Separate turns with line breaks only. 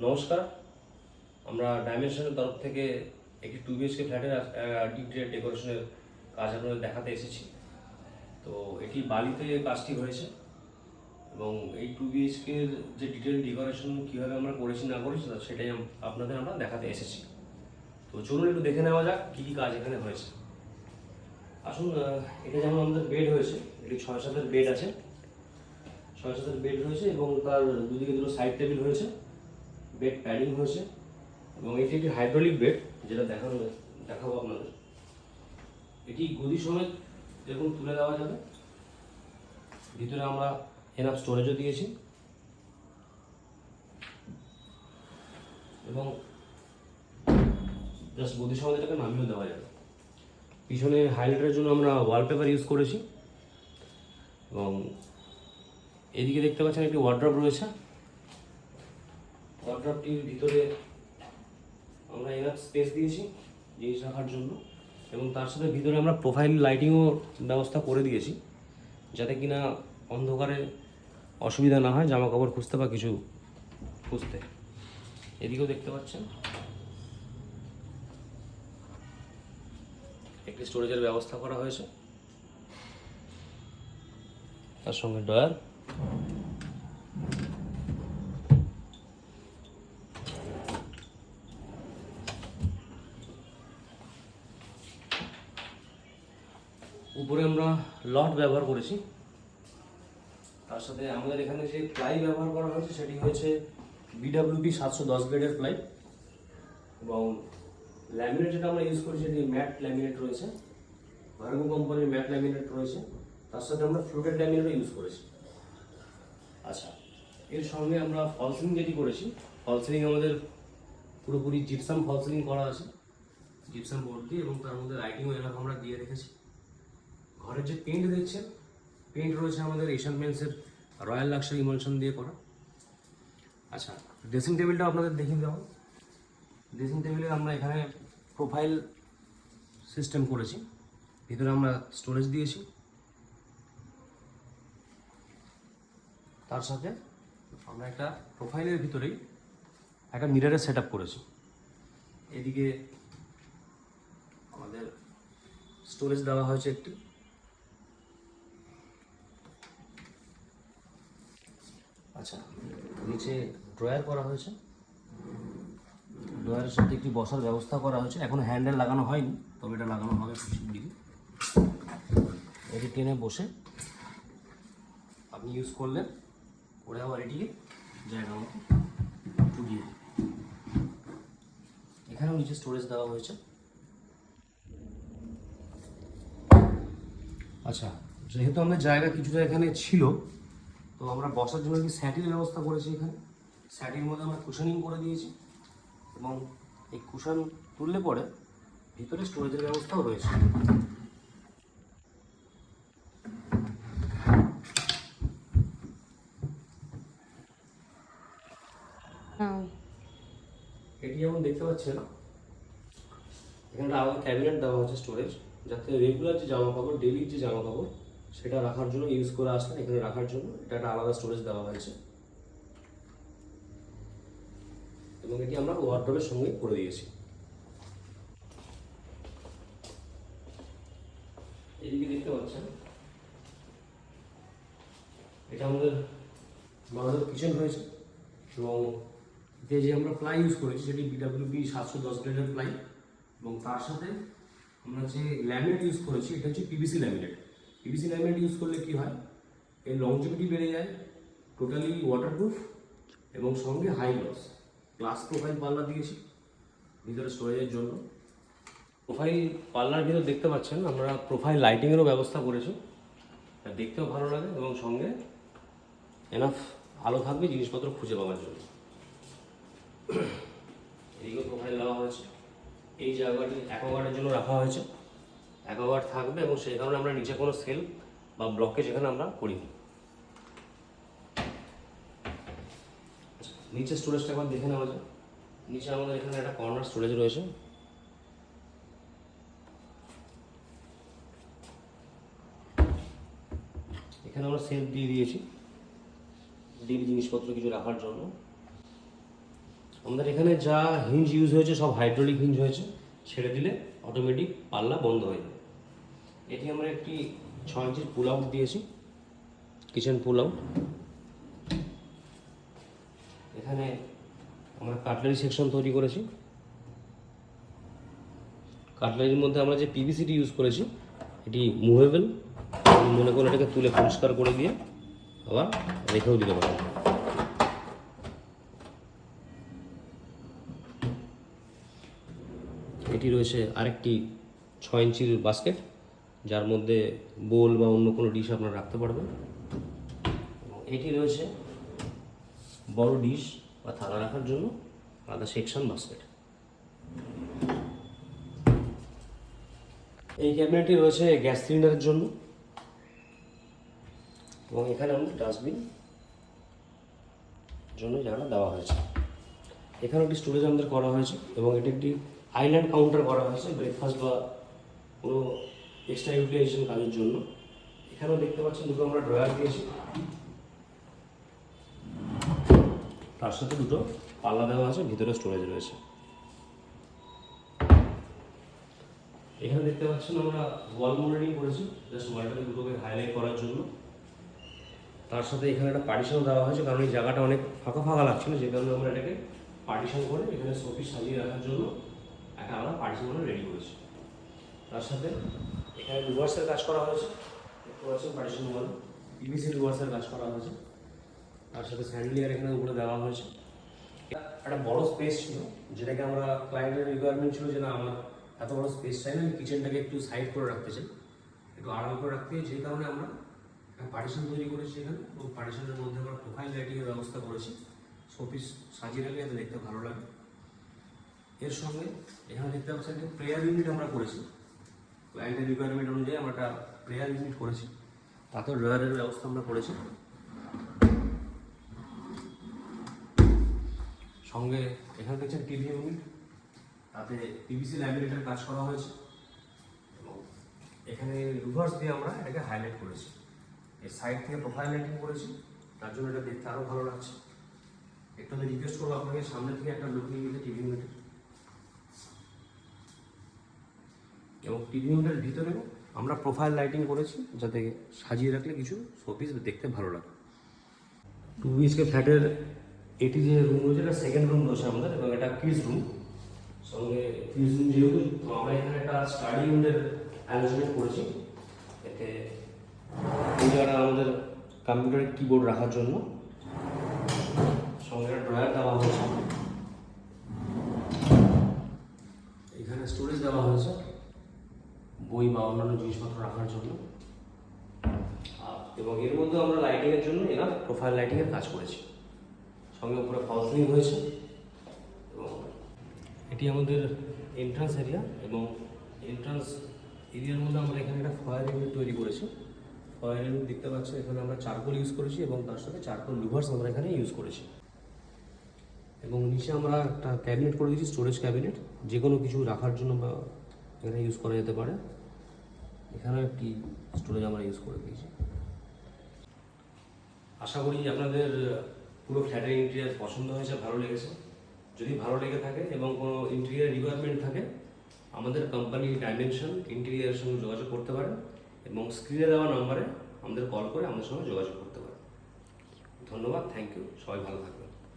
নমস্কার, আমরা ডাইমেনশনের তরফ থেকে একটি 2 BHK ফ্ল্যাটের ইন্টেরিয়র ডেকোরেশনের কাজ আপনাদের দেখাতে এসেছি। তো এটি বালিতে কাজটি হয়েছে এবং এই 2 BHKর যে ডিটেল ডেকোরেশন কীভাবে আমরা করেছি না করেছি সেটাই আপনাদের আমরা দেখাতে এসেছি। তো চলুন একটু দেখে নেওয়া যাক কী কী কাজ এখানে হয়েছে। আসুন, এটা যেমন আমাদের বেড হয়েছে, এটি 6-7 বেড আছে, 6-7 বেড রয়েছে এবং তার দুদিকে দুটো সাইড টেবিল হয়েছে, বেড প্যাডিং হয়েছে এবং এটি একটি হাইড্রোলিক বেড, যেটা দেখাবো আপনাদের। এটি গদি সমেত এরকম তুলে দেওয়া যাবে। ভিতরে আমরা এনাফ স্টোরেজও দিয়েছি এবং জাস্ট গদি সমেত এটাকে নামিয়েও দেওয়া যাবে। পিছনে হাইলাইটের জন্য আমরা ওয়ালপেপার ইউজ করেছি এবং এদিকে দেখতে পাচ্ছেন একটি ওয়ার্ড্রপ রয়েছে। ওয়ার্ড্রপটির ভিতরে আমরা এনাফ স্পেস দিয়েছি জিনিস রাখার জন্য এবং তার সাথে ভিতরে আমরা প্রোফাইল লাইটিংও ব্যবস্থা করে দিয়েছি, যাতে কিনা অন্ধকারে অসুবিধা না হয় জামা কাপড় খুঁজতে বা কিছু খুঁজতে। এদিকেও দেখতে পাচ্ছেন একটি স্টোরেজের ব্যবস্থা করা হয়েছে, তার সঙ্গে ড্রয়ার। উপরে আমরা লট ব্যবহার করেছি, তার সাথে আমাদের এখানে যে প্লাই ব্যবহার করা হয়েছে সেটি হয়েছে BWP 710 গ্রেডের প্লাই এবং ল্যামিনেট যেটা আমরা ইউজ করি সেটি ম্যাট ল্যামিনেট রয়েছে, ভার্গো কোম্পানির ম্যাট ল্যামিনেট রয়েছে, তার সাথে আমরা ফ্লোটেড ল্যামিনেটও ইউজ করেছি। আচ্ছা, এর সঙ্গে আমরা ফল সিলিং যেটি করেছি, ফল সিলিং আমাদের পুরোপুরি জিপসাম ফল সিলিং করা আছে, জিপসাম বোর্ড দিয়ে, এবং তার মধ্যে লাইটিংও এরকম আমরা দিয়ে রেখেছি। ঘরের যে পেন্ট দেখছেন, পেন্ট রয়েছে আমাদের এশিয়ান পেন্টসের রয়্যাল লাক্সারি ইমলশন দিয়ে করা। আচ্ছা, ড্রেসিং টেবিলটা আপনাদের দেখিয়ে দেওয়া। ড্রেসিং টেবিলে আমরা এখানে প্রোফাইল সিস্টেম করেছি, ভিতরে আমরা স্টোরেজ দিয়েছি, তার সাথে আমরা একটা প্রোফাইলের ভিতরেই একটা মিররের সেট আপ করেছি। এদিকে আমাদের স্টোরেজ দেওয়া হয়েছে একটি। আচ্ছা, নিচে ড্রয়ার করা হয়েছে, ড্রয়ারের সাথে একটি বসার ব্যবস্থা করা হয়েছে। এখন হ্যান্ডেল লাগানো হয়নি, তবে এটা লাগানো হবে পিছন দিকে। এটি টেনে বসে আপনি ইউজ করলেন, করে আবার এটিকে জায়গা মতো ঢুকিয়ে। এখানেও নিচে স্টোরেজ দেওয়া হয়েছে। আচ্ছা, যেহেতু আমাদের জায়গা কিছুটা এখানে ছিল, তো আমরা বসার জন্য একটি স্যাটির ব্যবস্থা করেছি। এখানে স্যাটির মধ্যে আমরা কুশনিং করে দিয়েছি এবং এই কুশন তুললে পরে ভিতরে স্টোরেজের ব্যবস্থাও রয়েছে। এটি যেমন দেখতে পাচ্ছেন, এখানে আলাদা ক্যাবিনেট দেওয়া হচ্ছে স্টোরেজ, যাতে রেগুলার যে জামা কাপড়, ডেলির যে জামা কাপড়, সেটা রাখার জন্য ইউজ করে আসলেন এখানে রাখার জন্য এটা একটা আলাদা স্টোরেজ দেওয়া হয়েছে এবং এটি আমরা ওয়ার্ড্রবের সঙ্গে করে দিয়েছি। এদিকে দেখতে পাচ্ছেন এটা আমাদের কিচেন হয়েছে এবং এতে যে আমরা প্লাই ইউজ করেছি সেটি BWP 710 গ্রেডের প্লাই এবং তার সাথে আমরা যে ল্যামিনেট ইউজ করেছি এটা হচ্ছে PVC laminate. PVC laminate use করলে কি হয়, এর লংজিভিটি বেড়ে যায়, টোটালি ওয়াটারপ্রুফ এবং সঙ্গে হাই লস। গ্লাস প্রোফাইল পাল্লা দিয়েছি ভিতরে স্টোরেজের জন্য। প্রোফাইল পাল্লার ভিতর দেখতে পাচ্ছেন আমরা প্রোফাইল লাইটিংয়েরও ব্যবস্থা করেছি, দেখতেও ভালো লাগে এবং সঙ্গে এনাফ আলো থাকবে জিনিসপত্র খুঁজে পাওয়ার জন্য। এইগুলো প্রোফাইল দেওয়া হয়েছে। এই জায়গাটি অ্যাকোয়াগার্ডের জন্য রাখা হয়েছে, অ্যাকোয়াগার্ড থাকবে এবং সেই কারণে আমরা নিচে কোনো সেল বা ব্লকেজ এখানে আমরা করিনি। নিচে স্টোরেজটা একবার দেখে নেওয়া যায়। নিচে আমাদের এখানে একটা কর্নার স্টোরেজ রয়েছে, এখানে আমরা সেলফ দিয়ে দিয়েছি ডিপ জিনিসপত্র কিছু রাখার জন্য। আমাদের এখানে যা হিঞ্জ ইউজ হয়েছে সব হাইড্রোলিক হিঞ্জ হয়েছে, ছেড়ে দিলে অটোমেটিক পাল্লা বন্ধ হয়ে যাবে। এটি আমরা একটি 6 ইঞ্চির পুল আউট দিয়েছি, কিচেন পুল আউট। এখানে আমরা কাটলারি সেকশন তৈরি করেছি। কাটলারির মধ্যে আমরা যে পিভিসিটি ইউজ করেছি এটি মুভেবল, মনে করে এটাকে তুলে পরিষ্কার করে দিয়ে আবার রেখেও দিতে পারবেন। এটি রয়েছে আরেকটি 6 ইঞ্চির বাস্কেট, যার মধ্যে বোল বা অন্য কোনো ডিশ আপনারা রাখতে পারবেন। এটি রয়েছে বড় ডিশ বা থালা রাখার জন্য আলাদা সেকশন বাস্কেট। এই ক্যাবিনেটটি রয়েছে গ্যাস সিলিন্ডারের জন্য, এবং এখানে আমাদের ডাস্টবিন জন্য জায়গাটা দেওয়া হয়েছে। এখানে একটি স্টোরেজ আমাদের করা হয়েছে, এবং এটি একটি আইল্যান্ড কাউন্টার করা হয়েছে ব্রেকফাস্ট বা কোনো এক্সট্রা ইউটিলাইজেশন কাজের জন্য। এখানেও দেখতে পাচ্ছেন দুটো আমরা ড্রয়ার দিয়েছি, তার সাথে দুটো পাল্লা দেওয়া আছে, ভিতরে স্টোরেজ রয়েছে। এখানে দেখতে পাচ্ছেন আমরা ওয়াল মনিটরিং করেছি, জাস্ট ওয়ালটাকে দুটোকে হাইলাইট করার জন্য। তার সাথে এখানে একটা পার্টিশন দেওয়া হয়েছে, কারণ এই জায়গাটা অনেক ফাঁকা ফাঁকা লাগছিল, যে কারণে আমরা এটাকে পার্টিশন করে এখানে শোপিস সাজিয়ে রাখার জন্য একটা আমরা পার্টিশন করে রেডি করেছি। তার সাথে এখানে লুভার্সের কাজ করা হয়েছে, দেখতে পাচ্ছেন পার্টিশন ওয়াল পিভিসি লুভার্সের কাজ করা হয়েছে। তার সাথে স্যান্ডলিয়ার এখানে উপরে দেওয়া হয়েছে। একটা বড় স্পেস ছিল, যেটাকে আমরা ক্লায়েন্টের রিকোয়ারমেন্ট ছিল যে না আমার এত বড় স্পেস চাই না, আমি কিচেনটাকে একটু সাইড করে রাখতে চাই, একটু আড়াল করে রাখতে চাই, যে কারণে আমরা একটা পার্টিশন তৈরি করেছি এখানে। এবং পার্টিশনের মধ্যে আমরা প্রোফাইল লাইটিংয়ের ব্যবস্থা করেছি, শোপিস সাজিয়ে রাখলে যাতে দেখতে ভালো লাগে। এর সঙ্গে এখানে দেখতে পাচ্ছেন একটা প্রেয়ার ইউনিট আমরা করেছি, ক্লায়েন্টের রিকোয়ারমেন্ট অনুযায়ী আমরা একটা প্রেয়ার ইউনিট করেছি, তাতেও ড্রয়ারের ব্যবস্থা আমরা করেছি। সঙ্গে এখানে দেখছেন টিভি ইউনিট, তাতে পিভিসি ল্যামিনেটের কাজ করা হয়েছে, এবং এখানে রিভার্স দিয়ে আমরা এটাকে হাইলাইট করেছি। এই সাইড থেকে প্রোফাইল লাইটিং করেছি, তার জন্য এটা দেখতে আরও ভালো লাগছে। একটু আমি রিকোয়েস্ট করবো আপনাকে সামনে থেকে একটা লুক নিয়ে নিতে টিভি ইউনিটের, এবং টিভি ইউনিটের ভিতরেও আমরা প্রোফাইল লাইটিং করেছি, যাতে সাজিয়ে রাখলে কিছু শোপিস দেখতে ভালো লাগে। 2 BHK ফ্ল্যাটের এটি যে রুম রয়েছে এটা সেকেন্ড রুম রয়েছে আমাদের, এবং এটা কিডস রুম। সঙ্গে কিডস রুম যেহেতু আমরা এখানে একটা স্টাডি ইউনিটের অ্যারেঞ্জমেন্ট করেছি, এতে এই জায়গাটা আমাদের কম্পিউটারের কিবোর্ড রাখার জন্য। সঙ্গে একটা ড্রয়ার দেওয়া হয়েছে, এখানে স্টোরেজ দেওয়া হয়েছে বই বা অন্যান্য জিনিসপত্র রাখার জন্য। এবং এর মধ্যে আমরা লাইটিংয়ের জন্য এরা প্রোফাইল লাইটিংয়ের কাজ করেছি, সঙ্গে উপরে ফল সিলিং হয়েছে। এবং এটি আমাদের এন্ট্রান্স এরিয়া, এবং এন্ট্রান্স এরিয়ার মধ্যে আমরা এখানে একটা ফায়ার ইউনিট তৈরি করেছি। ফায়ার ইউনিট দেখতে পাচ্ছেন এখানে আমরা চারকোল ইউজ করেছি, এবং তার সাথে চারকোল লুভার্স আমরা এখানে ইউজ করেছি। এবং নিচে আমরা একটা ক্যাবিনেট করে দিয়েছি, স্টোরেজ ক্যাবিনেট, যে কোনো কিছু রাখার জন্য বা এখানে ইউজ করা যেতে পারে। এখানে একটি স্টোরেজ আমরা ইউজ করে দিয়েছি। আশা করি আপনাদের পুরো ফ্ল্যাটের ইন্টেরিয়ার পছন্দ হয়েছে, ভালো লেগেছে। যদি ভালো লেগে থাকে এবং কোনো ইন্টেরিয়ার রিকোয়ারমেন্ট থাকে, আমাদের কোম্পানি ডাইমেনশন ইন্টেরিয়ারের সঙ্গে যোগাযোগ করতে পারেন, এবং স্ক্রিনে দেওয়া নাম্বারে আমাদের কল করে আমাদের সঙ্গে যোগাযোগ করতে পারেন। ধন্যবাদ, থ্যাংক ইউ, সবাই ভালো থাকবেন।